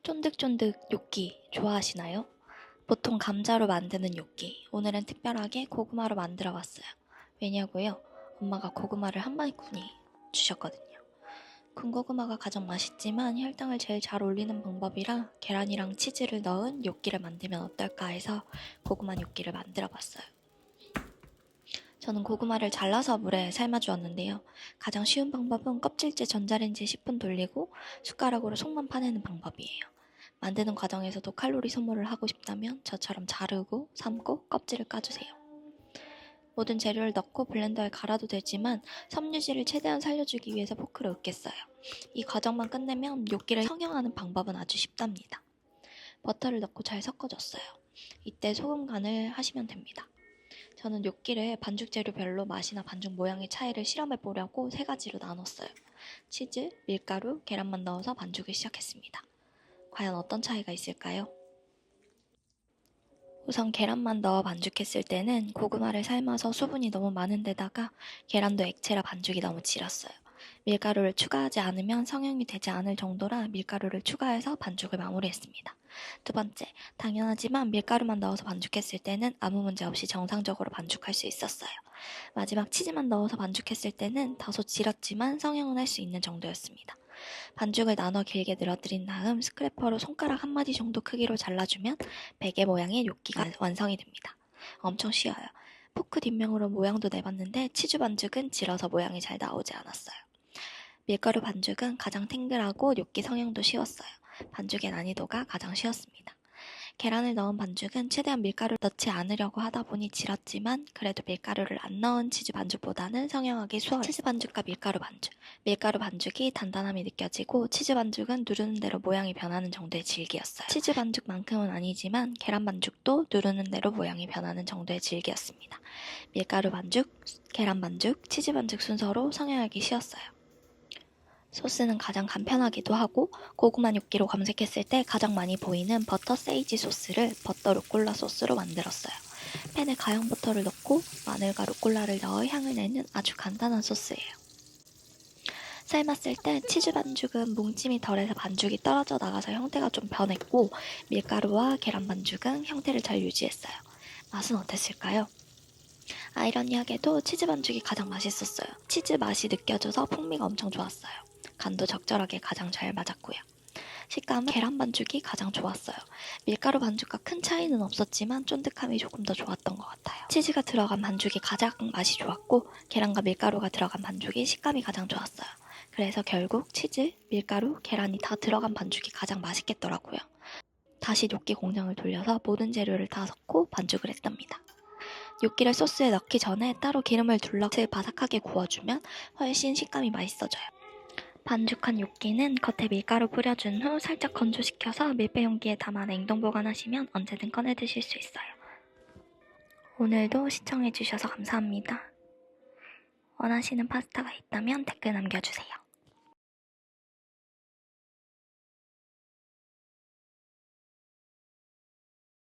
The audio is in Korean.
쫀득쫀득 뇨끼 좋아하시나요? 보통 감자로 만드는 뇨끼, 오늘은 특별하게 고구마로 만들어 봤어요. 왜냐고요? 엄마가 고구마를 한 바구니 주셨거든요. 군고구마가 가장 맛있지만 혈당을 제일 잘 올리는 방법이라 계란이랑 치즈를 넣은 뇨끼를 만들면 어떨까 해서 고구마 뇨끼를 만들어 봤어요. 저는 고구마를 잘라서 물에 삶아주었는데요. 가장 쉬운 방법은 껍질째 전자레인지에 10분 돌리고 숟가락으로 속만 파내는 방법이에요. 만드는 과정에서도 칼로리 소모를 하고 싶다면 저처럼 자르고 삶고 껍질을 까주세요. 모든 재료를 넣고 블렌더에 갈아도 되지만 섬유질을 최대한 살려주기 위해서 포크로 으깼어요. 이 과정만 끝내면 뇨끼를 성형하는 방법은 아주 쉽답니다. 버터를 넣고 잘 섞어줬어요. 이때 소금 간을 하시면 됩니다. 저는 뇨끼를 반죽 재료별로 맛이나 반죽 모양의 차이를 실험해 보려고 3가지로 나눴어요. 치즈, 밀가루, 계란만 넣어서 반죽을 시작했습니다. 과연 어떤 차이가 있을까요? 우선 계란만 넣어 반죽했을 때는 고구마를 삶아서 수분이 너무 많은 데다가 계란도 액체라 반죽이 너무 질었어요. 밀가루를 추가하지 않으면 성형이 되지 않을 정도라 밀가루를 추가해서 반죽을 마무리했습니다. 두 번째, 당연하지만 밀가루만 넣어서 반죽했을 때는 아무 문제 없이 정상적으로 반죽할 수 있었어요. 마지막 치즈만 넣어서 반죽했을 때는 다소 질었지만 성형은 할 수 있는 정도였습니다. 반죽을 나눠 길게 늘어뜨린 다음 스크래퍼로 손가락 1마디 정도 크기로 잘라주면 베개 모양의 뇨끼가 완성이 됩니다. 엄청 쉬워요. 포크 뒷면으로 모양도 내봤는데 치즈 반죽은 질어서 모양이 잘 나오지 않았어요. 밀가루 반죽은 가장 탱글하고 뇨끼 성형도 쉬웠어요. 반죽의 난이도가 가장 쉬웠습니다. 계란을 넣은 반죽은 최대한 밀가루를 넣지 않으려고 하다 보니 질었지만 그래도 밀가루를 안 넣은 치즈 반죽보다는 성형하기 수월해요. 치즈 반죽과 밀가루 반죽. 밀가루 반죽이 단단함이 느껴지고 치즈 반죽은 누르는 대로 모양이 변하는 정도의 질기였어요. 치즈 반죽만큼은 아니지만 계란 반죽도 누르는 대로 모양이 변하는 정도의 질기였습니다. 밀가루 반죽, 계란 반죽, 치즈 반죽 순서로 성형하기 쉬웠어요. 소스는 가장 간편하기도 하고 고구마 뇨끼로 검색했을 때 가장 많이 보이는 버터 세이지 소스를 버터 루꼴라 소스로 만들었어요. 팬에 가형 버터를 넣고 마늘과 루꼴라를 넣어 향을 내는 아주 간단한 소스예요. 삶았을 때 치즈 반죽은 뭉침이 덜해서 반죽이 떨어져 나가서 형태가 좀 변했고 밀가루와 계란 반죽은 형태를 잘 유지했어요. 맛은 어땠을까요? 아이러니하게도 치즈 반죽이 가장 맛있었어요. 치즈 맛이 느껴져서 풍미가 엄청 좋았어요. 간도 적절하게 가장 잘 맞았고요. 식감은 계란 반죽이 가장 좋았어요. 밀가루 반죽과 큰 차이는 없었지만 쫀득함이 조금 더 좋았던 것 같아요. 치즈가 들어간 반죽이 가장 맛이 좋았고 계란과 밀가루가 들어간 반죽이 식감이 가장 좋았어요. 그래서 결국 치즈, 밀가루, 계란이 다 들어간 반죽이 가장 맛있겠더라고요. 다시 뇨끼 공장을 돌려서 모든 재료를 다 섞고 반죽을 했답니다. 뇨끼를 소스에 넣기 전에 따로 기름을 둘러서 바삭하게 구워주면 훨씬 식감이 맛있어져요. 반죽한 뇨끼는 겉에 밀가루 뿌려준 후 살짝 건조시켜서 밀배 용기에 담아 냉동 보관하시면 언제든 꺼내 드실 수 있어요. 오늘도 시청해주셔서 감사합니다. 원하시는 파스타가 있다면 댓글 남겨주세요.